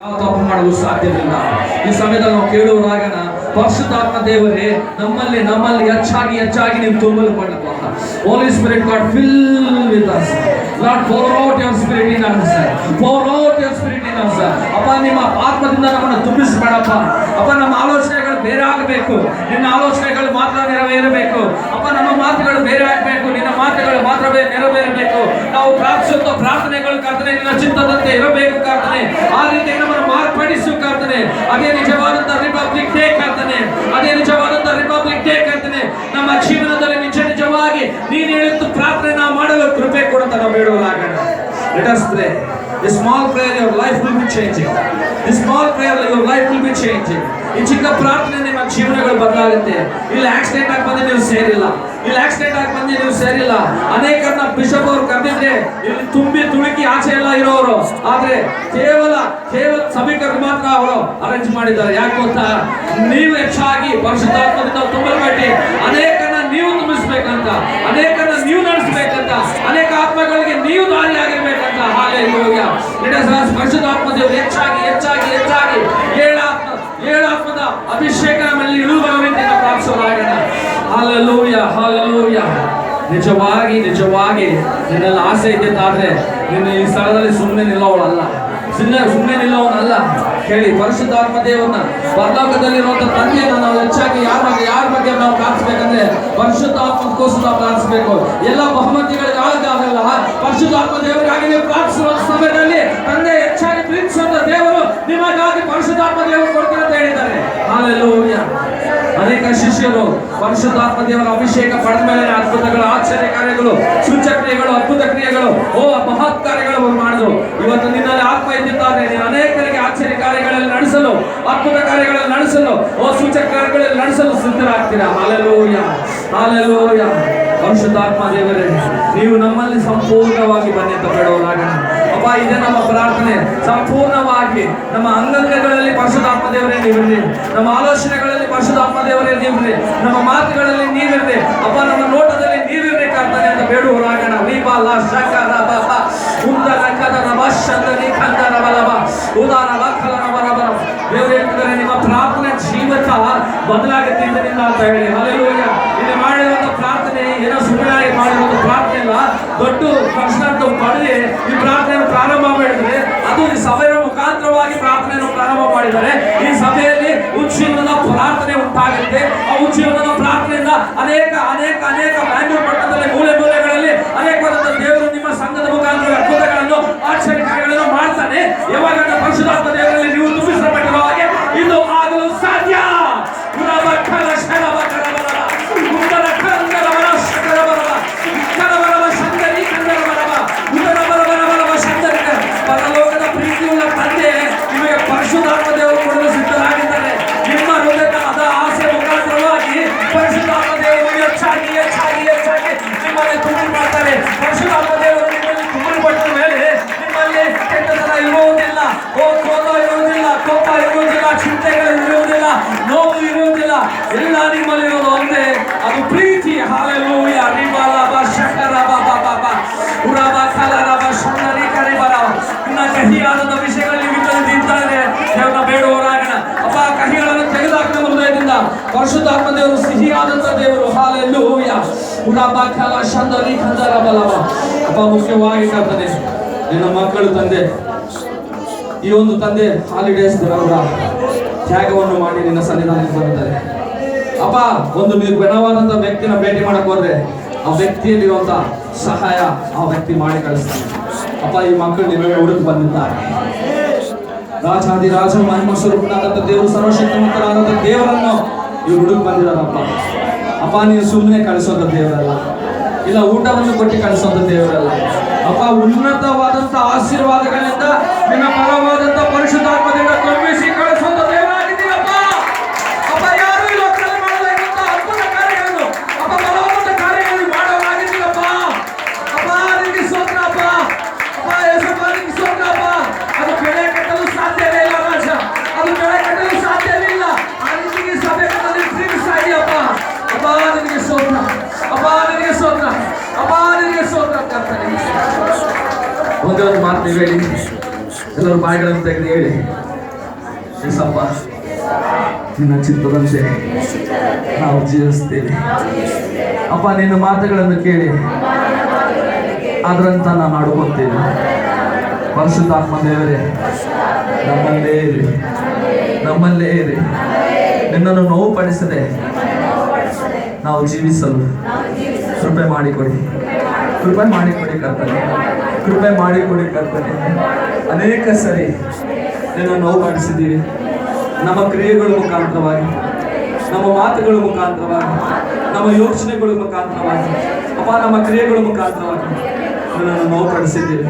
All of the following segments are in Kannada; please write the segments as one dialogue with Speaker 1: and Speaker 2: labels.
Speaker 1: ನಾವು ತಪ್ಪು ಮಾಡಲು ಸಾಧ್ಯವಿಲ್ಲ. ಈ ಸಮಯದಲ್ಲಿ ನಾವು ಕೇಳುವುದಾಗನ ಪರಿಶುದ್ಧಾತ್ಮ ದೇವರೇ ನಮ್ಮಲ್ಲಿ ಹೆಚ್ಚಾಗಿ ನೀವು ತುಂಬಲ್ಪಡಪ್ಪ. Holy Spirit, God, fill with us. Lord, pour out your spirit in us. Pour out your spirit in us. ಅಪ್ಪ, ನಿಮ್ಮ ಆತ್ಮದಿಂದ ನಮ್ಮನ್ನು ತುಂಬಿಸಬೇಡಪ್ಪ. ಅಪ್ಪ, ನಮ್ಮ ಆಲೋಚನೆಗಳು ಬೇರೆ ಆಗಬೇಕು. ನಿನ್ನ ಆಲೋಚನೆಗಳು ಮಾತ್ರ ನೆರವೇರಬೇಕು. ಅಪ್ಪ, ನಮ್ಮ ಮಾತುಗಳು ಬೇರೆ ಆಗಬೇಕು. ನಿನ್ನ ಮಾತುಗಳು ಮಾತ್ರ ನೆರವೇರಬೇಕು. ನಾವು ಪ್ರಾರ್ಥಿಸುತ್ತ ಪ್ರಾರ್ಥನೆಗಳು ಕರ್ತನೆ ನಿನ್ನ ಚಿತ್ತದಂತೆ ಇರಬೇಕು ಕರ್ತನೆ. ಆ ರೀತಿ ನಮ್ಮನ್ನು ಮಾರ್ಪಡಿಸು ಕರ್ತನೆ. ಅದೇ ನಿಜವಾದಂತ ರಿಪಬ್ಲಿಕ್ ಡೇ ಕರ್ತನೆ. ಅದೇ ನಿಜವಾದಂತ ರಿಪಬ್ಲಿಕ್ ಡೇ ಕರ್ತನೆ. ನಮ್ಮ ಜೀವನದಲ್ಲಿ ನಿಜವಾಗಿ ನೀನು ಹೇಳಿದ್ದು ಪ್ರಾರ್ಥನೆ ನಾವು ಮಾಡಲು ಕೃಪೆ ಕೊಡುತ್ತ ನಾವು ಬೇಡುವುದಾಗೋಣ. Let us pray. A small prayer, your life will be changing. A small prayer, your life will be changing. ಈ ಚಿಕ್ಕ ಪ್ರಾರ್ಥನೆ ನಿಮ್ಮ ಜೀವನಗಳು ಬದಲಾಗುತ್ತೆ. ಇಲ್ಲಿ ಆಕ್ಸಿಡೆಂಟ್ ಆಗಿ ಬಂದು ನೀವು ಸೇರಿಲ್ಲ. ಅನೇಕರನ್ನ ಬಿಷಪ್ ಅವರು ಕರೆದಿದ್ರೆ ಇಲ್ಲಿ ತುಂಬಿ ತುಳುಕಿ ಆಚೆ ಎಲ್ಲ ಇರೋರು, ಆದ್ರೆ ಕೇವಲ ಸಭಿಕರಿಗೆ ಮಾತ್ರ ಅವರು ಅರೇಂಜ್ ಮಾಡಿದ್ದಾರೆ. ಯಾಕೆ ಗೊತ್ತಾ? ನೀವು ಹೆಚ್ಚಾಗಿ ಪರಿಶುದ್ಧಾತ್ಮದಿಂದ ತುಂಬಲ್ಪಟ್ಟು ಅನೇಕರನ್ನ ನೀವು ತುಂಬಿಸ್ಬೇಕಂತ, ಅನೇಕರನ್ನ ನೀವು ನಡೆಸಬೇಕಂತ, ಅನೇಕ ಆತ್ಮಗಳಿಗೆ ನೀವು ದಾರಿಯಾಗಿರ್ಬೇಕಂತ. ಹಾಲೆಲೂಯಾ. ಪರಿಶುದ್ಧಾತ್ಮ ದೇವರು ಹೆಚ್ಚಾಗಿ ಏಳಾತ್ಮದ ಅಭಿಷೇಕ ನಮ್ಮಲ್ಲಿ ಇಳುವರಿ ಪ್ರಾರ್ಥಿಸೋದಾಗೋಣ. ಹಾಲೆಲೂಯಾ. ನಿಜವಾಗಿ ನಿನ್ನಲ್ಲಿ ಆಸೆ ಇದ್ದಾದ್ರೆ ನಿನ್ನ ಈ ಸ್ಥಳದಲ್ಲಿ ಸುಮ್ಮನೆ ನಿಲ್ಲೋಳಲ್ಲ. ಹೇಳಿ, ಪರಿಶುದ್ಧಾತ್ಮ ದೇವರನ್ನ ಪರಲೋಕದಲ್ಲಿರುವಂತ ತಂದೆಯನ್ನ ನಾವು ಹೆಚ್ಚಾಗಿ ಯಾರ ಬಗ್ಗೆ ನಾವು ಪ್ರಾರ್ಥಿಸಬೇಕಂದ್ರೆ ಪರಿಶುದ್ಧಾತ್ಮಕ್ಕೋಸ್ಕರ ನಾವು ಪ್ರಾರ್ಥಿಸಬೇಕು. ಎಲ್ಲ ಬಹುಮತಿಗಳಿಗೆ ಆಗಲ್ಲ, ಪರಿಶುದ್ಧಾತ್ಮ ದೇವರಿಗಾಗಿ ನೀವು ಪ್ರಾರ್ಥಿಸುವ ಸಮಯದಲ್ಲಿ ತಂದೆ ಹೆಚ್ಚಾಗಿ ಪ್ರೀತಿಸುವಂತ ದೇವರು ನಿಮಗಾಗಿ ಪರಿಶುದ್ಧಾತ್ಮ ದೇವರು ಕೊಡ್ತಾರೆ ಅಂತ ಹೇಳಿದ್ದಾರೆ. ಹಾಲೆಲೂಯಾ. ಅನೇಕ ಶಿಷ್ಯರು ಪರಿಶುದ್ಧಾತ್ಮ ದೇವರ ಅಭಿಷೇಕ ಪಡೆದ ಮೇಲೆ ಅದ್ಭುತಗಳು, ಆಶ್ಚರ್ಯ ಕಾರ್ಯಗಳು, ಸೂಚಕ್ರಿಯೆಗಳು, ಅದ್ಭುತ ಕ್ರಿಯೆಗಳು, ಮಹತ್ ಕಾರ್ಯಗಳು ಮಾಡಿದ್ರು. ಇವತ್ತು ನಿನ್ನಲ್ಲಿ ಆತ್ಮ ಇದ್ದಿದ್ದಾರೆ. ನೀನು ಅನೇಕರಿಗೆ ಆಶ್ಚರ್ಯ ಕಾರ್ಯಗಳಲ್ಲಿ ನಡೆಸಲು, ಅದ್ಭುತ ಕಾರ್ಯಗಳಲ್ಲಿ ನಡೆಸಲು, ಸೂಚಕ ಕಾರ್ಯಗಳಲ್ಲಿ ನಡೆಸಲು ಸಿದ್ಧರಾಗ್ತೀರಾ. ಹಾಲೆಲೂಯಾ. ಪರಿಶುದ್ಧಾತ್ಮ ದೇವರೇ, ನೀವು ನಮ್ಮಲ್ಲಿ ಸಂಪೂರ್ಣವಾಗಿ ಬನ್ನಿ ಅಂತ ಬೇಡೋರಾಗೋಣ. ಅಪ್ಪ, ಇದೇ ನಮ್ಮ ಪ್ರಾರ್ಥನೆ. ಸಂಪೂರ್ಣವಾಗಿ ನಮ್ಮ ಅಂಗಗಳಲ್ಲಿ ಪರಿಶುದ್ಧಾತ್ಮ ದೇವರೇ ನೀವಿರ್ರಿ. ನಮ್ಮ ಆಲೋಚನೆಗಳಲ್ಲಿ ಪರಿಶುದ್ಧಾತ್ಮ ದೇವರೇ ನೀವಿರ್ರಿ. ನಮ್ಮ ಮಾತುಗಳಲ್ಲಿ ನೀವಿರ್ರಿ. ಅಪ್ಪ, ನಮ್ಮ ನೋಟದಲ್ಲಿ ನೀವಿರ್ಬೇಕಾಗ್ತದೆ ಅಂತ ಬೇಡುವರಾಗೋಣ. ದೇವರು ಹೇಳ್ತಿದ್ದಾರೆ, ನಿಮ್ಮ ಪ್ರಾರ್ಥನೆ ಜೀವಕ ಬದಲಾಗುತ್ತೆ ಇದರಿಂದ ಅಂತ ಹೇಳಿ. ಹಾಲೆಲೂಯಾ. ಇಲ್ಲಿ ಮಾಡಿರುವಂತ ಪ್ರಾರ್ಥನೆ ಏನೋ ಸುಮ್ಮನೆ ಮಾಡಿರುವಂತ ಪ್ರಾರ್ಥನೆ ಇಲ್ಲ. ದೊಡ್ಡ ಕಷ್ಟ ಪಡೆದು ಈ ಪ್ರಾರ್ಥನೆಯನ್ನು ಪ್ರಾರಂಭ ಮಾಡಿದ್ರೆ ಅದು ಈ ಸಭೆಯ ಮುಖಾಂತರವಾಗಿ ಪ್ರಾರ್ಥನೆಯನ್ನು ಪ್ರಾರಂಭ ಮಾಡಿದರೆ ಈ ಸಭೆಯಲ್ಲಿ ಉಜ್ಜೀವನದ ಪ್ರಾರ್ಥನೆ ಉಂಟಾಗುತ್ತೆ. ಆ ಉಜ್ಜೀವನದ ಪ್ರಾರ್ಥನೆಯಿಂದ ಅನೇಕ ಬ್ಯಾಂಗ್ಳೂರು ಪಟ್ಟಣದಲ್ಲಿ ಮೂಲೆಗಳಲ್ಲಿ ಅನೇಕವಾದಂತ ದೇವರು ನಿಮ್ಮ ಸಂಘದ ಮುಖಾಂತರ ಅದ್ಭುತಗಳನ್ನು, ಆಶ್ಚರ್ಯ ಕಾರ್ಯಗಳನ್ನು ಮಾಡ್ತಾನೆ. ಯಾವಾಗ ಪರಿಶುದ್ಧಾತ್ಮ ದೇವರಲ್ಲಿ ನೀವು ತುಂಬಿಸಲ್ಪಟ್ಟಿರುವ ಹಾಗೆ ಇದು ಆಗಲು ಸಾಧ್ಯ. ಪರಲೋಕದ ಪ್ರೀತಿಯುಳ್ಳ ತಂದೆ ನಿಮಗೆ ಪರಿಶುದ್ಧಾತ್ಮ ದೇವರು ಕೊಡಲು ಸಿದ್ಧರಾಗಿದ್ದಾರೆ. ನಿಮ್ಮ ಹೃದಯದ ಆಸೆ ಮುಖಾಂತರವಾಗಿ ಪರಿಶುದ್ಧಾತ್ಮ ದೇವರು ಹೆಚ್ಚಾಗಿ ನಿಮ್ಮಲ್ಲಿ ತುಂಬಿ ಮಾಡ್ತಾರೆ. ಪರಿಶುದ್ಧಾತ್ಮ ದೇವರು ನಿಮ್ಮಲ್ಲಿ ತುಂಬಲ್ಪಟ್ಟ ಮೇಲೆ ನಿಮ್ಮಲ್ಲಿ ಕೆಟ್ಟತನ ಇರುವುದಿಲ್ಲ, ಕ್ರೋಧ ಇರುವುದಿಲ್ಲ, ಕೋಪ ಇರುವುದಿಲ್ಲ, ಚಿಂತೆಗಳು ಇರುವುದಿಲ್ಲ, ನೋವು ಇರುವುದಿಲ್ಲ. ಎಲ್ಲ ನಿಮ್ಮಲ್ಲಿರೋದು ಒಂದೇ, ಅದು ಪ್ರೀತಿ. ಹಾಲೆಲೂಯಾ. ಇನ್ನ ಕಹಿಯಾದ ವಿಷಯಗಳಲ್ಲಿ ನಿಂತಾದ್ರೆ ದೇವರ ಬೇಡುವರಾಗೋಣ. ಅಪ್ಪ, ಕಹಿಗಳನ್ನು ತೆಗೆದುಹಾಕಿದ ಹೃದಯದಿಂದ ಪರಿಶುದ್ಧಾತ್ಮ ದೇವರು ಸಿಹಿಯಾದಂತ ದೇವರು. ಹಾಲೆಲೂಯಾ. ಅಪ್ಪ, ಮುಖ್ಯವಾಗಿ ಕರ್ತನೆ ನಿನ್ನ ಮಕ್ಕಳು ತಂದೆ, ಈ ಒಂದು ತಂದೆ ಹಾಲಿಡೇಸ್ ಅವರ ತ್ಯಾಗವನ್ನು ಮಾಡಿ ನಿನ್ನ ಸನ್ನಿಧಾನಕ್ಕೆ ಬರುತ್ತಾರೆ. ಅಪ್ಪ, ಒಂದು ನಿರ್ಭಯವಾದಂತ ವ್ಯಕ್ತಿನ ಭೇಟಿ ಮಾಡಕ್ ಹೋದ್ರೆ ಆ ವ್ಯಕ್ತಿಯಲ್ಲಿರುವಂತ ಸಹಾಯ ಆ ವ್ಯಕ್ತಿ ಮಾಡಿ ಕಳಿಸ್ತಾನೆ. ಅಪ್ಪ, ಈ ಮಕ್ಕಳು ನಿಮಗೆ ಹುಡುಕ್ ಬಂದಿದ್ದಾರೆ. ರಾಜ ಮಹಿಮ ಸ್ವರೂಪನಾದಂತ ದೇವರು, ಸರ್ವಶಕ್ತಿವಂತರಾದಂತ ದೇವರನ್ನು ಇವ್ರು ಹುಡುಕ್ ಬಂದಿದ್ದಾರಪ್ಪ. ಅಪ್ಪ, ನೀವು ಸುಮ್ಮನೆ ಕಳಿಸೋದ ದೇವರಲ್ಲ, ಇಲ್ಲ ಊಟವನ್ನು ಕೊಟ್ಟು ಕಳಿಸೋದ ದೇವರಲ್ಲ. ಅಪ್ಪ, ಉನ್ನತವಾದಂತ ಆಶೀರ್ವಾದಗಳಿಂದ ನಿನ್ನ ಪರವಾದಂತ ಪರಿಶುದ್ಧಾತ್ಮದಿಂದ ತುಂಬಿಸಿ ಕಳಿಸೋದ ದೇವರಾಗಿದ್ದೀರಪ್ಪ. ಅಪ್ಪ, ಯಾರು ಈ ಲೋಕದಲ್ಲಿ ಮಾಡಲಾಗಿದ್ದ ಅದ್ಭುತ ಕಾರ್ಯಗಳನ್ನು, ಅಪ್ಪ, ಬಲವಾದ ಕಾರ್ಯಗಳನ್ನು ಮಾಡೋರಾಗಿದ್ದೀರಪ್ಪ. ಅಪ್ಪ, ನಿಮಗೆ ಸ್ತೋತ್ರ ಅಪ್ಪ. ಅಪ್ಪ, ಯೇಸಪ್ಪ, ನಿಮಗೆ ಸ್ತೋತ್ರ ಅಪ್ಪ. ಅದು ಬೆಳೆ ಕಟ್ಟಲು ಸಾಧ್ಯವೇ ಇಲ್ಲ ರಾಜ, ಅದು ಬೆಳೆ ಕಟ್ಟಲು ಸಾಧ್ಯವೇ ಇಲ್ಲ. ಆ ರೀತಿಗೆ ಸಭೆಗಳಲ್ಲಿ ಪ್ರೀತಿಸ್ತಾ ಇದೆಯಪ್ಪ. ಅಪ್ಪ, ನಿನಗೆ ಸ್ತೋತ್ರ. ಅಪ್ಪ, ನಿನಗೆ ಸ್ತೋತ್ರ. ಅಪ್ಪ, ನಿನಗೆ ಸ್ತೋತ್ರ ಕರ್ತನೇ. ಒಂದೇ ಒಂದು ಮಾತು ನೀವು ಹೇಳಿ, ಎಲ್ಲರೂ ಬಾಯಿಗಳನ್ನು ತೆಗೆದು ಹೇಳಿ. ಯೇಸಪ್ಪ, ನಿನ್ನ ಚಿತ್ತದಂತೆ ನಾವು ಜೀವಿಸ್ತೇವೆ ಅಪ್ಪ. ನಿನ್ನ ಮಾತುಗಳನ್ನು ಕೇಳಿ ಅದರಂತ ನಾವು ನಡ್ಕೊತೇವೆ. ಪರಿಶುದ್ಧಾತ್ಮ ದೇವರೇ, ನಮ್ಮಲ್ಲೇ ಇರಿ, ನಮ್ಮಲ್ಲೇ ಇರಿ. ನಿನ್ನನ್ನು ನೋವುಪಡಿಸದೆ ನಾವು ಜೀವಿಸಲು ಕೃಪೆ ಮಾಡಿಕೊಡಿ, ಕೃಪೆ ಮಾಡಿಕೊಡಿ ಕರ್ತನೆ, ಕೃಪೆ ಮಾಡಿಕೊಡಿ ಕರ್ತನೆ. ಅನೇಕ ಸರಿ ನಿನ್ನ ನೋವುಪಡಿಸಿದ್ದೀವಿ, ನಮ್ಮ ಕ್ರಿಯೆಗಳ ಮುಖಾಂತರವಾಗಿ, ನಮ್ಮ ಮಾತುಗಳ ಮುಖಾಂತರವಾಗಿ, ನಮ್ಮ ಯೋಚನೆಗಳ ಮುಖಾಂತರವಾಗಿ, ಅಪ್ಪ ನಮ್ಮ ಕ್ರಿಯೆಗಳ ಮುಖಾಂತರವಾಗಿ ನಿನ್ನನ್ನು ನೋವುಪಡಿಸಿದ್ದೀವಿ.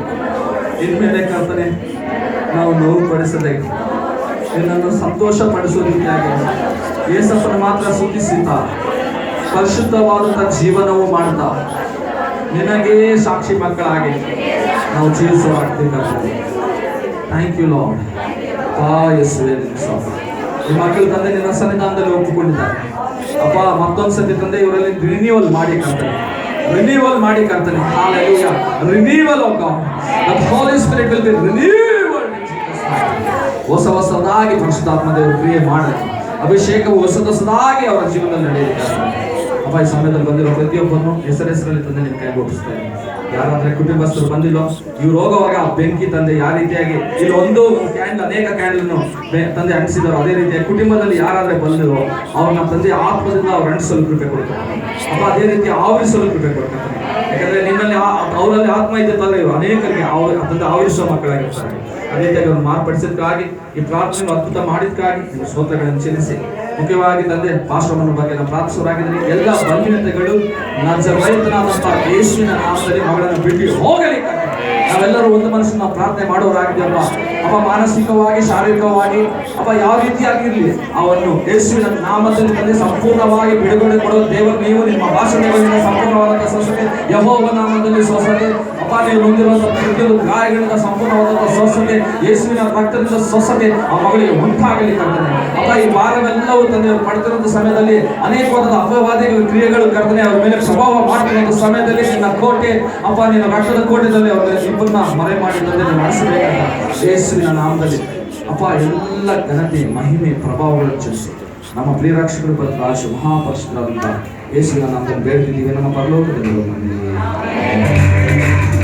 Speaker 1: ಇನ್ಮೇಲೆ ಕರ್ತನೆ, ನಾವು ನೋವುಪಡಿಸದೆ ನಿನ್ನನ್ನು ಸಂತೋಷ ಪಡಿಸುವ ರೀತಿಯಾಗಿ ಯೇಸಪ್ಪನ ಮಾತ್ರ ಸ್ತುತಿಸುತ್ತಾ ಪರಿಶುದ್ಧವಾದಂಥ ಜೀವನವು ಮಾಡ್ತಾ ನಿನಗೇ ಸಾಕ್ಷಿ ಮಕ್ಕಳಾಗಿ ನಾವು ಜೀವಿಸುವಾಗ್ತೀವಿ. Thank you lord. ಯೇಸುವೇ, ಈ ಮಕ್ಕಳು ತಂದೆ ನಿನ್ನ ಸನ್ನಿಧಾನದಲ್ಲಿ ಒಪ್ಪಿಕೊಂಡಿದ್ದಾರೆ ಅಪ್ಪ. ಮತ್ತೊಂದ್ಸತಿ ತಂದೆ ಇವರಲ್ಲಿ ರಿನ್ಯೂವಲ್ ಮಾಡಿ ಕರ್ತನೆ, ರಿನ್ಯೂವಲ್ ಮಾಡಿ ಕರ್ತನೆ. Hallelujah. Renewal of God. The Holy Spirit will be renewed in Jesus' name. ಹೊಸದಾಗಿ ಪರಿಶುದ್ಧಾತ್ಮ ದೇವರು ಕ್ರಿಯೆ ಮಾಡಿ ಅಭಿಷೇಕವು ಹೊಸದಾಗಿ ಅವರ ಜೀವನದಲ್ಲಿ ನಡೆಯುತ್ತಾರೆ ಅಪ್ಪ. ಈ ಸಮಯದಲ್ಲಿ ಬಂದಿರೋ ಪ್ರತಿಯೊಬ್ಬರನ್ನು ಹೆಸರಲ್ಲಿ ತಂದೆ ನಿಮ್ಮ ಕೈಗೆ ಒಪ್ಪಿಸ್ತಾರೆ. ಯಾರಾದ್ರೆ ಕುಟುಂಬಸ್ಥರು ಬಂದಿಲ್ಲೋ, ಇವ್ರು ಹೋಗೋವಾಗ ಆ ಬೆಂಕಿ ತಂದೆ ಯಾವ ರೀತಿಯಾಗಿ ಇಲ್ಲಿ ಒಂದು ಕ್ಯಾಂಡಲ್, ಅನೇಕ ಕ್ಯಾಂಡಲ್ನು ತಂದೆ ಅಂಟಿಸಿದಾರೋ ಅದೇ ರೀತಿಯಾಗಿ ಕುಟುಂಬದಲ್ಲಿ ಯಾರಾದ್ರೆ ಬಂದಿರೋ ಅವ್ರನ್ನ ತಂದೆ ಆತ್ಮದಿಂದ ಅವ್ರು ಅಂಟಿಸಲು ಕೃಪೆ ಕೊಡ್ತಾರೆ ಅಪ್ಪ. ಅದೇ ರೀತಿ ಆವರಿಸಲು ಕೃಪೆ ಕೊಡ್ತಾರೆ. ಯಾಕಂದ್ರೆ ನಿನ್ನಲ್ಲಿ ಅವರಲ್ಲಿ ಆತ್ಮ ಇದ್ದಂದ್ರೆ ಇವರು ಅನೇಕರಿಗೆ ತಂದೆ ಆವರಿಸುವ ಮಕ್ಕಳಾಗಿರ್ತಾರೆ. ಅದೇ ರೀತಿಯಾಗಿ ಅವ್ರು ಮಾರ್ಪಡಿಸಿದ್ಕಾಗಿ, ಈ ಪ್ರಾರ್ಥನೆ ಅದ್ಭುತ ಮಾಡಿದ್ಕಾಗಿ ನಿಮ್ಮ ಸ್ತೋತ್ರಗಳನ್ನು ಚೆಲ್ಲಿಸಿ, ಮುಖ್ಯವಾಗಿ ತಂದೆ ಪಾಶ್ರಮನ ಬಗ್ಗೆ ನಾವು ಪ್ರಾರ್ಥಿಸೋರಾಗಿದ್ದೀನಿ. ಎಲ್ಲ ಬಲಹೀನತೆಗಳು ನಜರೇತನಾದಂಥ ಯೇಸುವಿನ ನಾಮದಲ್ಲಿ ಮಗಳನ್ನು ಬಿಟ್ಟು ಹೋಗಲಿ. ನಾವೆಲ್ಲರೂ ಒಂದು ಮನಸ್ಸನ್ನು ನಾವು ಪ್ರಾರ್ಥನೆ ಮಾಡೋರಾಗಿದ್ದೀವಪ್ಪ ಅಪ್ಪ. ಮಾನಸಿಕವಾಗಿ, ಶಾರೀರಿಕವಾಗಿ ಅಪ್ಪ ಯಾವ ರೀತಿಯಾಗಿರಲಿ ಅವನ್ನು ಯೇಸುವಿನ ನಾಮದಲ್ಲಿ ತಂದೆ ಸಂಪೂರ್ಣವಾಗಿ ಬಿಡುಗಡೆ ಕೊಡೋ ದೇವರು ನೀವು. ನಿಮ್ಮ ಭಾಷಣಗಳಿಂದ ಸಂಪೂರ್ಣವಾದಂಥ ಸ್ವಸ್ಥತೆ, ಯೆಹೋವನ ನಾಮದಲ್ಲಿ ಸ್ವಸ್ಥತೆ ಅಪ್ಪ. ನೀವು ಹೊಂದಿರುವಂಥ ಪ್ರತಿಯೊಂದು ಗಾಯಗಳಿಂದ ಸಂಪೂರ್ಣವಾದಂಥ ಸ್ವಸ್ಥತೆ, ಯೇಸುವಿನ ರಕ್ತದಿಂದ ಸ್ವಸ್ಥತೆ ಆ ಮಗಳಿಗೆ ಉಂಟಾಗಲಿ ಕರ್ತನೆ ಅಪ್ಪ. ಈ ಭಾಗವೆಲ್ಲವೂ ತಂದೆ ಪಡೆದಿರುವಂಥ ಸಮಯದಲ್ಲಿ ಅನೇಕವಾದ ಅಪವಾದಿಗಳ ಕ್ರಿಯೆಗಳು ಕರ್ತನೆ ಅವ್ರ ಮೇಲೆ ಪ್ರಭಾವ ಮಾಡ್ತಿರುವಂಥ ಸಮಯದಲ್ಲಿ ನಿನ್ನ ಕೋಟೆ ಅಪ್ಪ, ನಿನ್ನ ರಕ್ತದ ಕೋಟೆದಲ್ಲಿ ಅವ್ರ ಇಬ್ಬರನ್ನ ಮರೆ ಮಾಡಿ ತಂದೆ ನೀವು ನಡೆಸಬೇಕಂತ ಯೇಸುವಿನ ನಾಮದಲ್ಲಿ ಅಪ್ಪ. ಎಲ್ಲ ಘನತೆ, ಮಹಿಮೆ, ಪ್ರಭಾವಗಳನ್ನು ಚಲಿಸಿ ನಮ್ಮ ಪ್ರಿಯ ರಕ್ಷಕರ ಪತ್ರ ಮಹಾಪರಿಶುದ್ಧರಾದಂಥ ಯೇಸುವಿನ ನಾಮದಲ್ಲಿ ಬೇಡ್ತಿದ್ದೀವಿ ನಮ್ಮ ಪರಲೋಕದಲ್ಲಿ.